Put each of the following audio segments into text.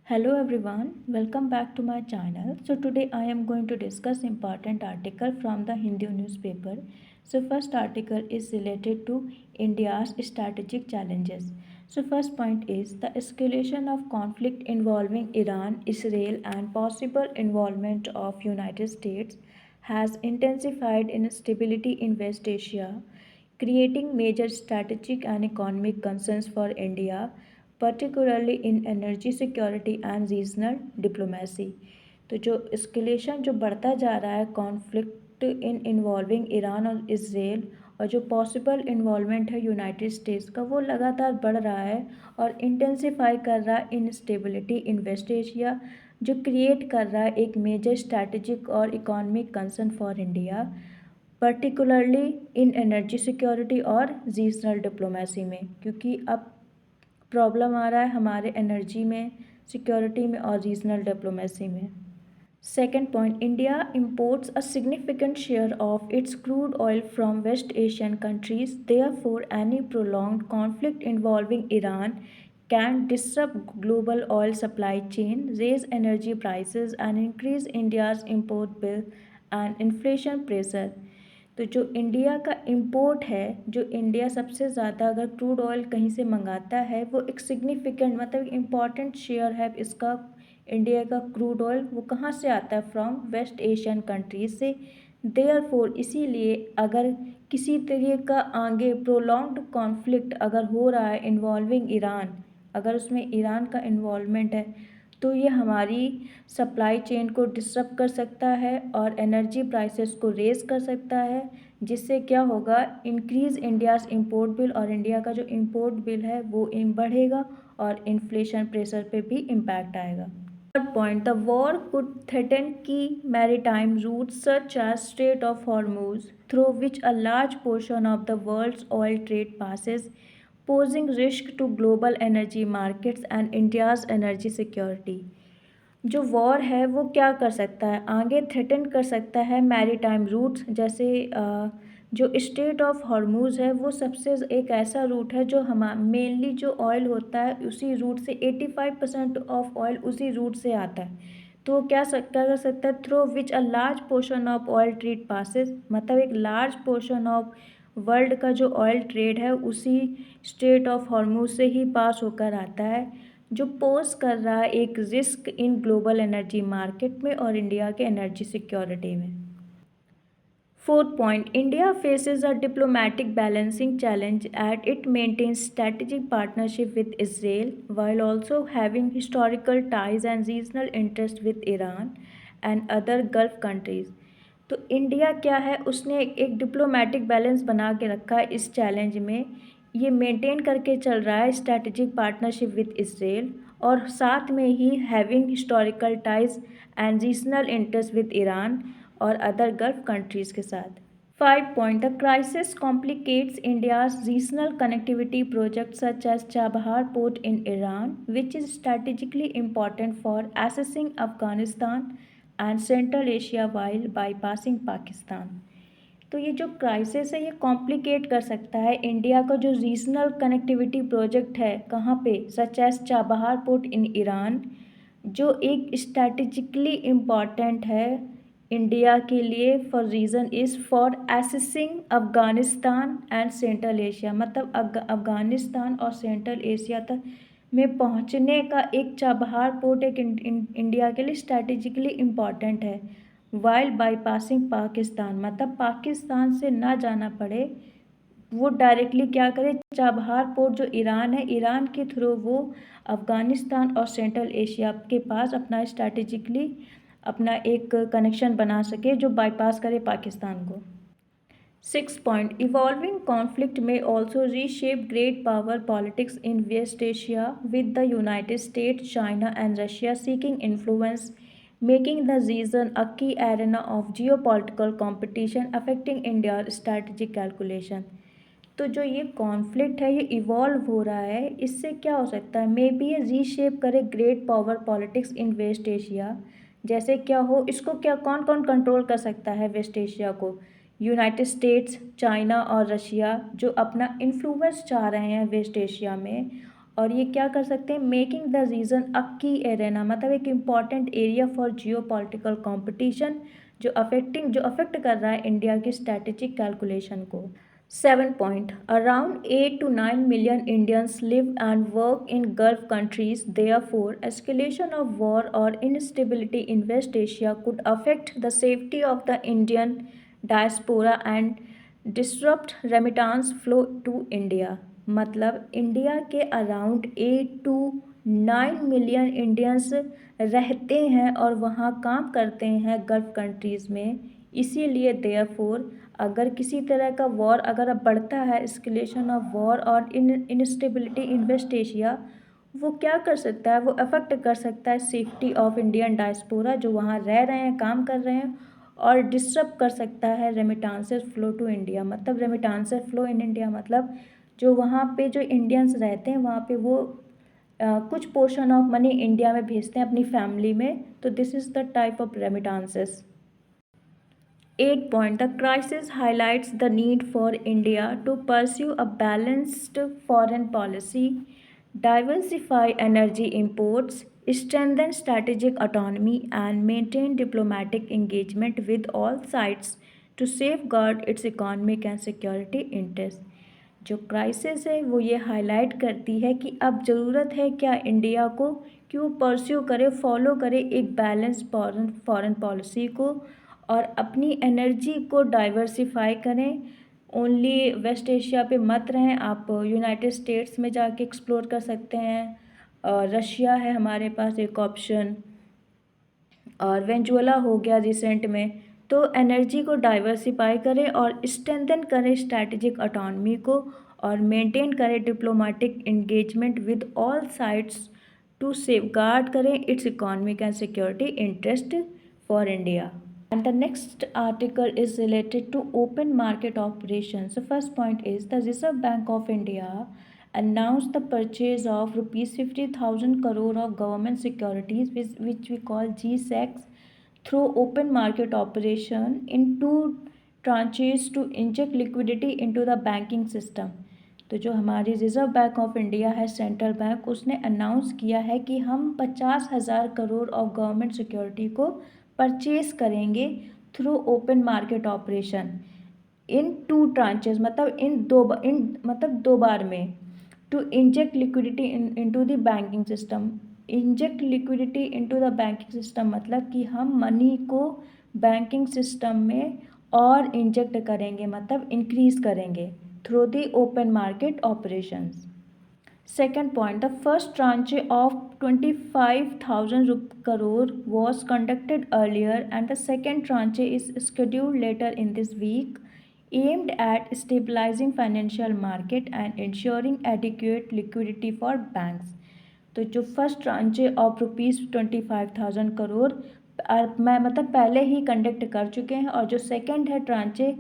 Hello everyone, welcome back to my channel. So today I am going to discuss important article from the Hindu newspaper. So first article is related to India's strategic challenges. So first point is the escalation of conflict involving Iran, Israel and possible involvement of United States has intensified instability in West Asia, creating major strategic and economic concerns for India, particularly in energy security and regional diplomacy. तो जो escalation जो बढ़ता जा रहा है conflict in involving Iran और Israel और जो पॉसिबल इन्वॉल्वमेंट है यूनाइटेड स्टेट्स का वो लगातार बढ़ रहा है और इंटेंसिफाई कर रहा है इनस्टेबिलिटी इन वेस्ट एशिया, जो क्रिएट कर रहा है एक मेजर स्ट्रैटेजिक और economic concern for India, particularly in energy security और रीजनल डिप्लोमेसी में, क्योंकि अब प्रॉब्लम आ रहा है हमारे एनर्जी में, सिक्योरिटी में और रीजनल डिप्लोमेसी में। Second point, India imports a significant share of its crude oil from West Asian countries, therefore any prolonged conflict involving Iran can disrupt global oil supply chain, raise energy prices and increase India's import bill and inflation pressure। तो जो India का import है, जो India सबसे ज़्यादा अगर crude oil कहीं से मंगाता है, वो एक सिग्निफिकेंट मतलब इम्पॉर्टेंट शेयर है इसका, इंडिया का क्रूड ऑयल वो कहाँ से आता है, फ्रॉम वेस्ट एशियन कंट्रीज से। देयरफॉर इसीलिए अगर किसी तरह का आगे प्रोलॉन्ग्ड कॉन्फ्लिक्ट अगर हो रहा है इन्वॉल्विंग ईरान, अगर उसमें ईरान का इन्वॉल्वमेंट है तो ये हमारी सप्लाई चेन को डिस्टर्ब कर सकता है और एनर्जी प्राइसेस को रेज़ कर सकता है, जिससे क्या होगा, इंक्रीज़ इंडियाज़ इंपोर्ट बिल, और इंडिया का जो इंपोर्ट बिल है वो बढ़ेगा और इन्फ्लेशन प्रेशर पे भी इम्पैक्ट आएगा। Third point, the war could threaten key maritime routes such as strait of Hormuz, through which a large portion of the world's oil trade passes, posing risk to global energy markets and India's energy security। जो war है वो क्या कर सकता है, आगे threaten कर सकता है मैरीटाइम रूट्स, जैसे जो स्ट्रेट ऑफ हॉर्मूज है वो सबसे एक ऐसा रूट है जो हम मेनली जो ऑयल होता है उसी रूट से 85% ऑफ ऑयल उसी रूट से आता है। तो वो क्या कर सकता है, through which a large portion of oil trade passes, मतलब एक लार्ज पोर्शन ऑफ वर्ल्ड का जो ऑयल ट्रेड है उसी स्ट्रेट ऑफ हॉर्मूज से ही पास होकर आता है, जो पोज कर रहा है एक risk in global energy market में और इंडिया के एनर्जी सिक्योरिटी में। Fourth point, India faces a diplomatic balancing challenge at it maintains strategic partnership with Israel while also having historical ties and regional interest with Iran and other Gulf countries. तो India क्या है, उसने एक diplomatic balance बना के रखा है इस चैलेंज में, ये मेंटेन करके चल रहा है स्ट्रैटेजिक पार्टनरशिप विद इसराइल और साथ में ही having historical ties and regional interest with Iran और अदर गल्फ कंट्रीज़ के साथ। 5 point, the crisis complicates India's regional connectivity projects such as Chabahar port in Iran, which is strategically important for accessing Afghanistan and Central Asia while bypassing Pakistan। तो ये जो crisis है ये complicate कर सकता है इंडिया का जो रीजनल कनेक्टिविटी प्रोजेक्ट है, कहाँ पे, such as Chabahar port in Iran, जो एक स्ट्रैटेजिकली इम्पॉर्टेंट है इंडिया के लिए, for reason is for accessing Afghanistan and Central Asia, मतलब अफ़गानिस्तान और सेंट्रल एशिया तक में पहुंचने का एक चाबहार पोर्ट एक इंडिया के लिए स्ट्रैटेजिकली इम्पॉर्टेंट है, वाइल बाईपासिंग पाकिस्तान, मतलब पाकिस्तान से ना जाना पड़े, वो डायरेक्टली क्या करे, चाबहार पोर्ट जो ईरान है, ईरान के थ्रू वो अफ़गानिस्तान और सेंट्रल एशिया के पास अपना स्ट्रैटेजिकली अपना एक कनेक्शन बना सके जो बाईपास करे पाकिस्तान को। 6 point, evolving conflict may also reshape great power politics in West Asia, with the United States, China and Russia seeking influence, making the region a key arena of geopolitical competition affecting India's strategic calculation। तो जो ये conflict है ये evolve हो रहा है, इससे क्या हो सकता है, मे बी ये रीशेप करे great power politics in West Asia. जैसे क्या हो, इसको क्या कौन कौन कंट्रोल कर सकता है वेस्ट एशिया को, यूनाइटेड स्टेट्स, चाइना और रशिया, जो अपना इन्फ्लुएंस चाह रहे हैं वेस्ट एशिया में, और ये क्या कर सकते हैं, मेकिंग द रीजन अ की एरेना, मतलब एक important area for Jio political competition, जो अफेक्ट कर रहा है इंडिया की स्ट्रैटेजिक कैलकुलेशन को। 7 point, around 8 to 9 million Indians live and work in Gulf countries. Therefore, escalation of war or instability in West Asia could affect the safety of the Indian diaspora and disrupt remittance flow to India. मतलब India के around 8 to 9 million Indians रहते हैं और वहाँ काम करते हैं gulf countries में। इसीलिए देयरफॉर अगर किसी तरह का वॉर अगर अब बढ़ता है, एस्केलेशन ऑफ वॉर और इनस्टेबिलिटी इन वेस्ट एशिया, वो क्या कर सकता है, वो अफेक्ट कर सकता है सेफ्टी ऑफ इंडियन डायस्पोरा जो वहाँ रह रहे हैं, काम कर रहे हैं, और डिस्टर्ब कर सकता है रेमिटांसेस फ्लो टू इंडिया। मतलब रेमिटांसेस फ्लो इन इंडिया मतलब जो वहाँ पे जो इंडियंस रहते हैं वहाँ पे वो कुछ पोर्शन ऑफ मनी इंडिया में भेजते हैं अपनी फैमिली में, तो this is the type of रेमिटांसेस। 8 point, the crisis highlights the need for India to pursue a balanced foreign policy, diversify energy imports, strengthen strategic autonomy, and maintain diplomatic engagement with all sides to safeguard its economic and security interests. जो crisis है वो ये highlight करती है कि अब ज़रूरत है क्या इंडिया को कि वो परस्यू करे, फॉलो करे एक बैलेंस फॉरेन पॉलिसी को, और अपनी एनर्जी को डाइवर्सिफाई करें। ओनली वेस्ट एशिया पे मत रहें, आप यूनाइटेड स्टेट्स में जाके एक्सप्लोर कर सकते हैं, और रशिया है हमारे पास एक ऑप्शन, और वेंजुएला हो गया रिसेंट में। तो एनर्जी को डाइवर्सिफाई करें और स्ट्रेंथन करें स्ट्रैटेजिक ऑटोनॉमी को, और मेंटेन करें diplomatic engagement with all sides to safeguard करें its economic and security interest for India. And the next article is related to open market operations. So first point is the Reserve Bank of India announced the purchase of rupees 50,000 crore of government securities, which we call GSECs, through open market operation in two tranches to inject liquidity into the banking system. तो जो हमारी Reserve Bank of India है, central bank, उसने announce किया है कि हम 50,000 crore of government security को परचेज करेंगे through open market operation in two tranches, मतलब दो बार में, to inject liquidity into the banking system. Inject liquidity into the banking system मतलब कि हम मनी को बैंकिंग सिस्टम में और इंजेक्ट करेंगे, मतलब इंक्रीज करेंगे through the open market operations. Second point, the first tranche of 25,000 crore was conducted earlier and the second tranche is scheduled later in this week, aimed at stabilizing financial market and ensuring adequate liquidity for banks. तो जो first ट्रांचे of ₹25,000 crore मतलब पहले ही conduct कर चुके हैं, और जो second है ट्रांचे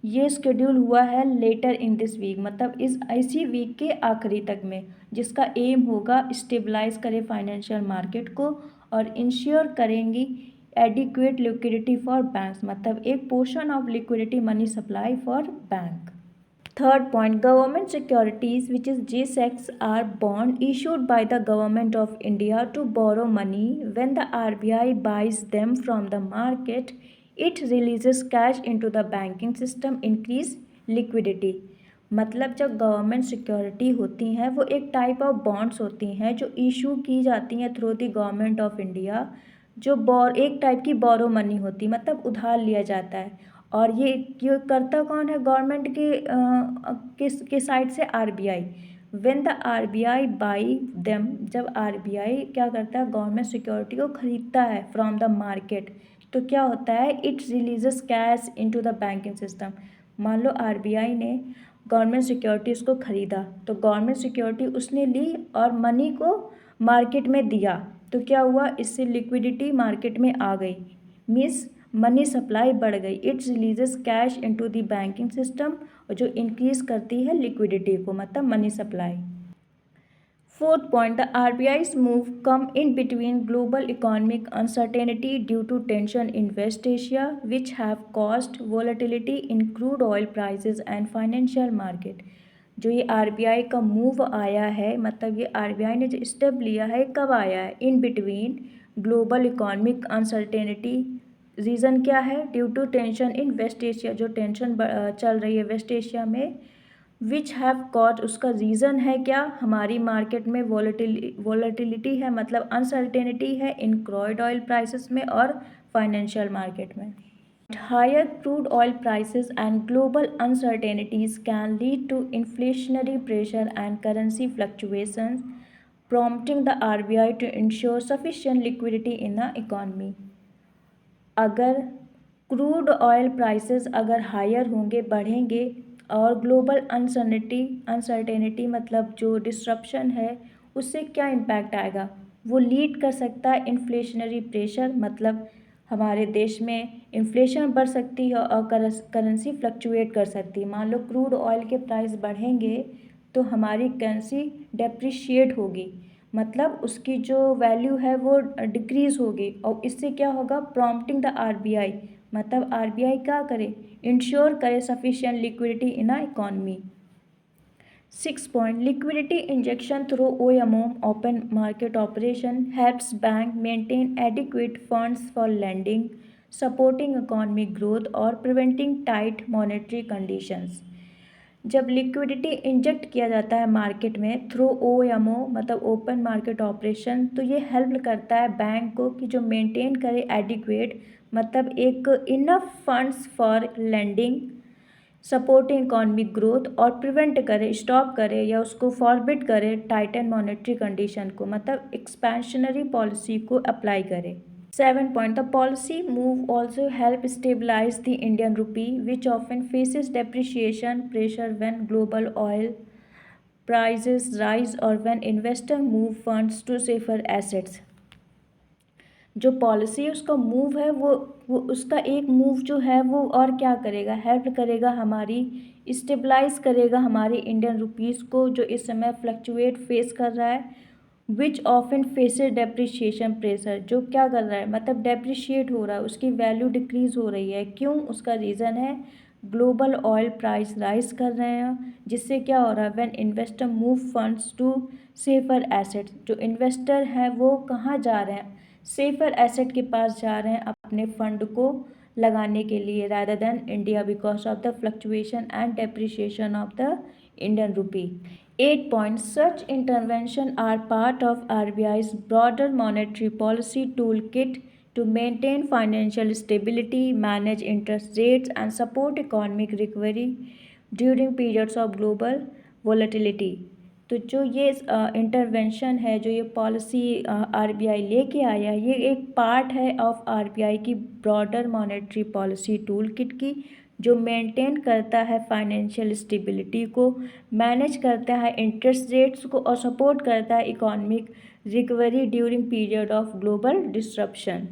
ये स्केड्यूल हुआ है लेटर इन दिस वीक, मतलब इसी वीक के आखिरी तक में, जिसका एम होगा स्टेबलाइज करे फाइनेंशियल मार्केट को और इंश्योर करेंगी एडिक्वेट लिक्विडिटी फॉर बैंक्स, मतलब एक portion of liquidity money supply for bank. Third point, government securities, which is GSECs, are bond issued by the government of India to borrow money. When the RBI buys them from the market, it releases cash into the banking system, increase liquidity. मतलब जब government security होती हैं वो एक type of bonds होती हैं जो issue की जाती हैं through the government of India, जो एक टाइप की बोरो मनी होती, मतलब उधार लिया जाता है, और ये करता कौन है, गवर्नमेंट के साइड से RBI. When the RBI by them, जब आरबीआई क्या करता है, गवर्नमेंट सिक्योरिटी को खरीदता है फ्रॉम द मार्केट, तो क्या होता है, it releases cash into the banking system. मान लो आरबीआई ने गवर्नमेंट सिक्योरिटीज़ को ख़रीदा, तो गवर्नमेंट सिक्योरिटी उसने ली और मनी को मार्केट में दिया, तो क्या हुआ, इससे लिक्विडिटी मार्केट में आ गई, मीन्स मनी सप्लाई बढ़ गई। It's releases cash into the banking system, और जो इंक्रीज करती है लिक्विडिटी को, मतलब money supply. Fourth point, the RBI's move come in between global economic uncertainty due to tension in West Asia, which have caused volatility in crude oil prices and financial market. जो ये RBI का move आया है, मतलब ये RBI ने जो step लिया है कब आया है? In between global economic uncertainty. Reason क्या है? Due to tension in West Asia, जो टेंशन चल रही है वेस्ट एशिया में, विच हैव कॉज, उसका रीज़न है क्या? हमारी मार्केट में वॉलेटिलिटी है, मतलब अनसर्टेनिटी है इन क्रूड ऑयल प्राइसेस में और फाइनेंशियल मार्केट में। Higher crude oil prices and global uncertainties can lead to inflationary pressure and currency fluctuations, prompting the RBI to ensure sufficient liquidity in the economy. अगर crude oil prices अगर higher होंगे, बढ़ेंगे, और global uncertainty मतलब जो disruption है, उससे क्या इम्पैक्ट आएगा? वो लीड कर सकता है इन्फ्लेशनरी प्रेशर, मतलब हमारे देश में इन्फ्लेशन बढ़ सकती है और करेंसी फ्लक्चुएट कर सकती है। मान लो क्रूड ऑयल के प्राइस बढ़ेंगे तो हमारी करेंसी डेप्रिशिएट होगी, मतलब उसकी जो वैल्यू है वो डिक्रीज़ होगी, और इससे क्या होगा? प्रॉम्प्टिंग द आरबीआई, मतलब आरबीआई क्या करे? इंश्योर करे sufficient liquidity in a economy. 6 point, liquidity injection through OMO open market operation helps bank maintain adequate funds for lending, supporting economic growth और preventing tight monetary conditions। जब liquidity inject किया जाता है market में through OMO मतलब open market operation, तो ये help करता है बैंक को कि जो मेंटेन करे एडिक्वेट, मतलब एक enough funds for lending, supporting economic growth, और प्रिवेंट करे, स्टॉप करे या उसको फॉरबिड करे टाइटन मॉनेटरी कंडीशन को, मतलब एक्सपेंशनरी पॉलिसी को अप्लाई करे। 7 point, the policy move also help stabilize the Indian rupee, which often faces depreciation pressure when global oil prices rise or when investors move funds to safer assets। जो policy उसका move है वो उसका एक move जो है वो और क्या करेगा? हेल्प करेगा, हमारी स्टेबलाइज करेगा हमारी इंडियन रुपीज़ को, जो इस समय फ्लक्चुएट फेस कर रहा है। विच ऑफन फेसेस डेप्रिशिएशन प्रेशर, जो क्या कर रहा है? मतलब डेप्रिशिएट हो रहा है, उसकी वैल्यू डिक्रीज़ हो रही है। क्यों? उसका रीज़न है ग्लोबल ऑयल प्राइस राइज कर रहे हैं, जिससे क्या हो रहा है? When investor move funds to safer assets, जो इन्वेस्टर हैं वो कहाँ जा रहे हैं? सेफर एसेट के पास जा रहे हैं अपने फंड को लगाने के लिए, rather than India, because of the fluctuation and depreciation of the Indian rupee. 8 point, such intervention are part of RBI's broader monetary policy toolkit to maintain financial stability, manage interest rates, and support economic recovery during periods of global volatility। तो जो ये intervention है, जो ये policy RBI लेके आया, ये एक पार्ट है ऑफ आरबीआई की broader monetary policy tool kit की, जो मेंटेन करता है फाइनेंशियल स्टेबिलिटी को, मैनेज करता है इंटरेस्ट रेट्स को, और सपोर्ट करता है economic recovery during period of global disruption.